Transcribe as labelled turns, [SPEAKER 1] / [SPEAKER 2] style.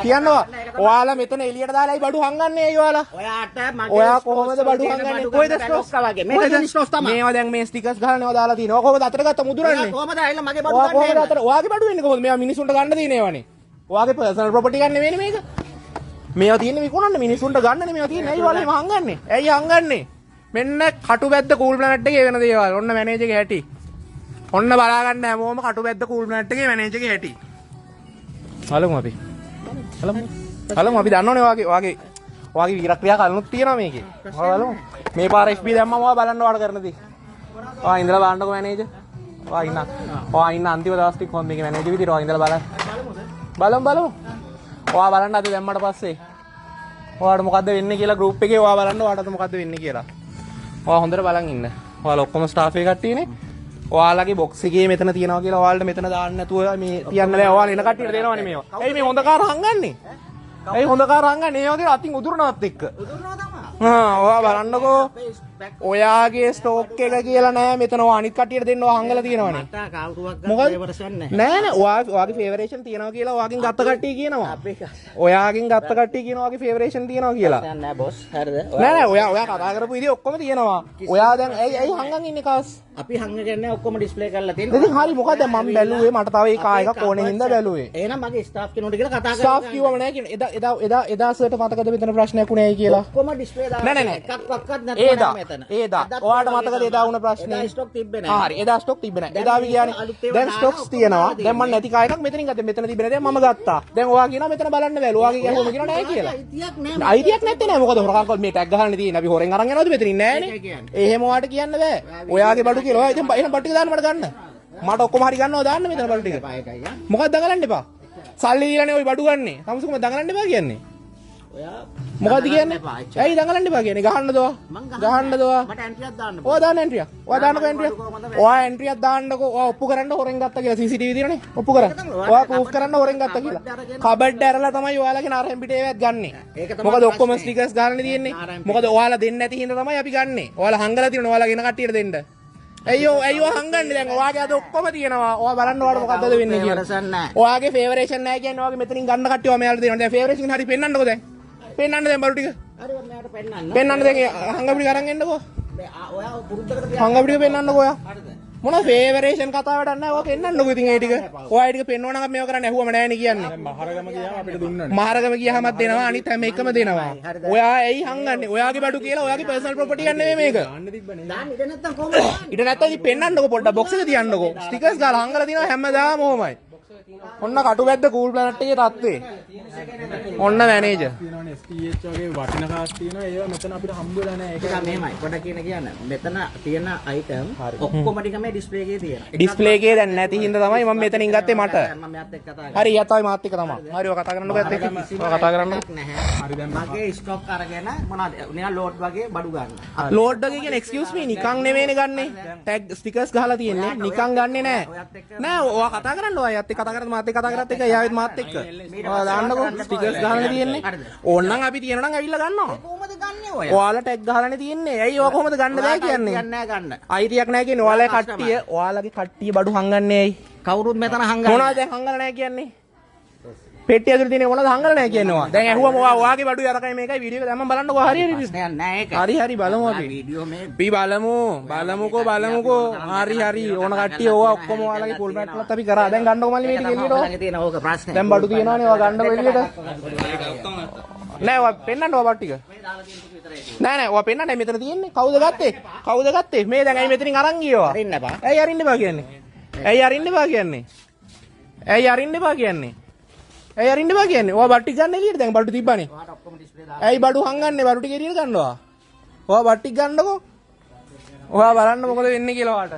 [SPEAKER 1] කියනවා. ඔයාලා මෙතන එළියට දාලායි බඩු හංගන්නේ අය ඔයාලා. ඔයා කොහොමද බඩු හංගන්නේ? කොයිද ස්ටොස් වගේ? මේක ස්ටොස් තමයි. මේවා දැන් මේ ස්ටිකර්ස් ගහලා නේ දාලා තිනවා. කොහොමද අතට ගත්ත මුදුරන්නේ? කොහොමද ඇවිල්ලා මගේ බඩු ගන්නේ? කොහොමද අතට? ඔයාගේ බඩු වෙන්නේ කොහොමද? මේවා මිනිසුන්ට ගන්න දින ඒවානේ. ඔයාගේ පර්සනල් ප්‍රොපර්ටි ගන්න නෙවෙයි මේක. මේවා තියෙන්නේ විකුණන්න මිනිසුන්ට ගන්නනේ මේවා තියෙන්නේ. ඇයි ඔයාලා මේ හංගන්නේ? ඇයි හංගන්නේ? මෙන්න කටුබැද්ද කූල් ප්ලැනට් එකේ වෙන දේවල්. ඔන්න මැනේජර්ගේ හැටි. ඔන්න බලා ගන්න හැමෝම කටුබැද්ද කූල් ප්ලැනට් එකේ මැනේජර්ගේ හැටි. බලමු අපි. බලමු අපි දන්නවනේ ඔයාගේ වීරක්‍රියා කලනුත් තියෙනවා මේකේ. බලමු. මේ පාර FB දැම්මම ඔයා බලන්න වාඩ කරන දේ. ඔයා ඉඳලා බලන්නකෝ මැනේජර්. ඔයා ඉන්න අන්තිම දවස් ටික කොහොමද මේකේ මැනේජර් විදිහට ඔයා ඉඳලා බලන්න. බලමු. ඔයා බලන්න අද දැම්මට පස්සේ ඔයාට මොකද්ද වෙන්නේ කියලා ගෲප් එකේ ඔයා බලන්න ඔයාට මොකද්ද වෙන්නේ කියලා. ඔයා හොඳට බලන් ඉන්න. ඔයාලා ඔක්කොම ස්ටාෆ් එක කට්ටියනේ. ඔයාලගේ බොක්ස් එකේ මෙතන තියනවා කියලා ඔයාලට මෙතන දාන්න නැතුව මේ තියන්න බෑ. ඔයාලා එන කට්ටියට දෙනවනේ මේවා. ඇයි මේ හොඳ කාර හංගන්නේ? ඇයි හොඳ කාර හංගන්නේ? ඒ වගේ අතින් උදුරනවත් එක්ක. උදුරනවා තමයි. ඔයා බලන්නකෝ. ඔයාගේ ස්ටෝක් එක කියලා නෑ මෙතන ඔයා අනිත් කට්ටියට දෙන්න ඔයා හංගලා තියෙනවනේ. මට කවුරුවක් ගන්න ෆේවරේෂන් නෑ. නෑ ඔයාගේ ෆේවරේෂන් තියනවා කියලා ඔයාගෙන් ගත්ත කට්ටිය කියනවා. ඔයාගෙන් ගත්ත කට්ටිය කියනවා ඔයාගේ ෆේවරේෂන් තියනවා කියලා. නෑ බොස් හරිද? නෑ ඔයා කතා කරපු විදිහ ඔක්කොම තියෙනවා. ඔයා දැන් ඇයි හංගන් ඉන්නේ කාස්? අපි හංගගෙන ඔක්කොම ඩිස්ප්ලේ කරලා තියෙනවා. ඉතින් හරි මොකද මම බැලුවේ මට තව ඒ කා එකක් ඕනේ හින්දා බැලුවේ. එහෙනම් මගේ ස්ටාෆ් කෙනෙකුට කියලා කතා කරලා ස්ටාෆ් කිව්වම නෑ කියන එදා සර්ට මතකද මෙතන ප්‍රශ්නයක් උනේ ඇයි කියලා. ඔක්කොම ඩිස්ප්ලේ දාලා නෑ එකක්වත් නැතුව මෙතන. ඒදා ඔයාට මතකද එදා වුණ ප්‍රශ්නේ? එදා ස්ටොක් තිබ්බේ නෑ. හරි එදා ස්ටොක් තිබ්බේ නෑ. එදා අපි කියන්නේ දැන් ස්ටොක්ස් තියෙනවා. දැන් මම නැති කා එකක් මෙතනින් ගත්තා. මෙතන තිබ්බේ නෑ. දැන් මම ගත්තා. දැන් ඔයා කියනවා මෙතන බලන්න බැලුවා. ඔයාගේ කියනවා කියනවා නෑ කියලා. අයිතියක් නෑ. අයිතියක් නැත්තේ නෑ. මොකද හොරකම් කල් මේ ටැග් ගහන්න තියෙන්නේ. අපි හොරෙන් අරන් යනවද මෙතනින් නෑනේ. එහෙම ඔයාට කියන්න බෑ. ඔයාගේ බඩු කියලා. ඔයා ඉතින් එහෙනම් බඩු ටික දාන්න මට ගන්න. මට ඔක්කොම හරි ගන්නවා දාන්න මෙතන බඩු ටික. මොකක්ද දඟලන්න එපා. සල්ලි දීලානේ ওই බඩු ගන්නෙ. තමසුකම දඟලන්න එපා කියන්නේ. ඔයා මොකද්ද කියන්නේ? ඇයි දඟලන්න එපා කියන්නේ? ගහන්නද ඔයා? ගහන්නද ඔයා? මට එන්ට්‍රියක් දාන්න බෑ. ඔයා දාන්න එන්ට්‍රියක්. ඔයා දාන්නකෝ එන්ට්‍රියක්. ඔයා එන්ට්‍රියක් දාන්නකෝ. ඔයා ඔප්පු කරන්න හොරෙන් ගත්තා කියලා CCTV දිනනේ. ඔප්පු කරන්න. ඔයා ප්‍රූෆ් කරන්න හොරෙන් ගත්තා කියලා. කබඩ් ඇරලා තමයි ඔයාලගේ නරහෙන් පිටේ ඒවත් ගන්නෙ. මොකද ඔක්කොම ස්ටිකර්ස් ගන්න තියෙන්නේ. මොකද ඔයාලා දෙන්නේ නැති හින්දා තමයි අපි ගන්නෙ. ඔයාලා හංගලා තියෙනවා ඔයාලා ගෙන කට්ටියට දෙන්න. ඇයි හංගන්නේ දැන් ඔයාගේ අද ඔක්කොම තියෙනවා. ඔයා බලන්න ඔයාලට මොකද්ද වෙන්නේ කියලා. ඔයාගේ ෆේවරේෂන් නැහැ කියන්නේ ඔයාගේ මෙතනින් ගන්න කට්ටිය ඔයා මෙයාලට දෙනවා. දැන් ෆේවරේෂන් හරි පෙන්නන්නකෝ දැන්. පෙන්නන්න දැන් බඩු ටික. හරි මෙයාට පෙන්නන්න. පෙන්නන්න දැන් හංගපු ටික අරන් එන්නකෝ. ඔයා පුරුද්දකට තියන්න. හංගපු ටික පෙන්නන්නකෝ ඔයා. හරිද? මොන ෆේවරේෂන් කතාව වැඩක් නැහැ. ඔයා පෙන්නන්නකෝ ඉතින් ඒ ටික. ඔයා ඒ ටික පෙන්වනවා නම් මේව කරන්න ඇහුවම නැහැ නේ කියන්නේ. දැන් මහරගම ගියාම අපිට දුන්නනේ. මහරගම ගියාමත් දෙනවා අනිත් හැම එකම දෙනවා. ඔයා ඇයි හංගන්නේ? ඔයාගේ බඩු කියලා ඔයාගේ පර්සනල් ප්‍රොපර්ටි ගන්න නෙමෙයි මේක. දාන්න තිබ්බනේ. දාන්න ඉඩ නැත්තම් කොහොමද? ඉඩ නැත්තම් ඉතින් පෙන්නන්නකෝ පොඩ්ඩක් බොක්ස් එක තියන්නකෝ. ස්ටිකර්ස් ගාලා හංගලා තිනවා හැමදාම ඔහොමයි. ඔන්න කටුබැද්ද කූල් ප්ලැනට් එකේ තත්ත්වේ. ඔන්න මැනේජර්. තියෙනවනේ STH වගේ වටින කාස් තියෙනවා. ඒවා මෙතන අපිට හම්බ වෙලා නැහැ. ඒක මෙහෙමයි. පොඩක් කියන්නේ. මෙතන තියෙන අයිටම් ඔක්කොම ටික මේ ඩිස්ප්ලේ එකේ තියෙනවා. ඩිස්ප්ලේ එකේ දැන් නැති හින්දා තමයි මම මෙතනින් ගත්තේ මට. මම මෙයාත් එක්ක කතා කරා. හරි යා තමයි මාත් එක්ක තමයි. හරි ඔය කතා කරන්නකෝ එක්ක. ඔය කතා කරන්නකෝ. හරි දැන් මගේ ස්ටොක් අරගෙන මොනවද? නිකන් ලෝඩ් වගේ බඩු ගන්න. ලෝඩ් වගේ කියන්නේ එක්ස්කියුස් මී නිකන් නෙමෙයිනේ ගන්නෙ. ටැග් ස්ටිකර්ස් ගහලා තියෙන්නේ. නිකන් ගන්නෙ නෑ. නෑ ඔයා කතා කරන්න ඔයාත් එක්ක කතා කරද්දි මාත් එක්ක කතා කරත් එක්ක එයාවෙත් මාත් එක්ක. ඔයා දාන්නකෝ ස්ටිකර්ස් ගහලා තියෙන්නේ. ඕන්නම් අපි තියනවා නම් ඇවිල්ලා ගන්නවා. කොහොමද ගන්නෙ ඔය? ඔයාලා ටැග් ගහලානේ තියෙන්නේ. ඇයි ඔය කොහොමද ගන්න බෑ කියන්නේ? ගන්න ගන්න. අයිතියක් නැහැ කියන්නේ ඔයාලගේ කට්ටිය බඩු හංගන්නේ ඇයි? කවුරුත් මෙතන හංගන්නේ. මොනවද දැන් හංගලා නැහැ කියන්නේ? පෙට්ටිය ඇතුලේ තියෙන මොනවද හංගලා නැහැ කියන්නේ ඔයා. දැන් ඇහුවම ඔයාගේ බඩුයි අරකයි මේකයි වීඩියෝ එක දැම්මම බලන්නකෝ හරි නෑ ඒක. හරි බලමු අපි. වීඩියෝ මේ අපි බලමුකෝ. හරි ඕන කට්ටිය ඕවා ඔක්කොම ඔයාලගේ ෆුල් බෑට්ලත් අපි කරා. දැන් ගන්නකො මල්ලි මේ ටික එළියට. ළඟ තියෙන ඕක ප්‍රශ්නේ. දැන් බඩු තියෙනවනේ ඔයා ගන්නකො එළියට. නෑ ඔයා පෙන්නන්න ඔයා බඩු ටික. නෑ ඔයා පෙන්නන්න මෙතන තියෙන්නේ. කවුද ගත්තේ? මේ දැන් ඇයි මෙතනින් අරන් ගියෝ? අරින්න එපා. ඇයි අරින්න එපා කියන්නේ? ඇයි අරින්න එපා කියන්නේ? ඔයා බඩු ටික ගන්න එළියට දැන් බඩු තිබ්බනේ. ඔයාට ඔක්කොම ඩිස්ප්ලේ දාලා. ඇයි බඩු හංගන්නේ? බඩු ටික එළියට ගන්නවා. ඔයා බඩු ටික ගන්නකො. ඔයා බලන්න මොකද වෙන්නේ කියලා ඔයාට.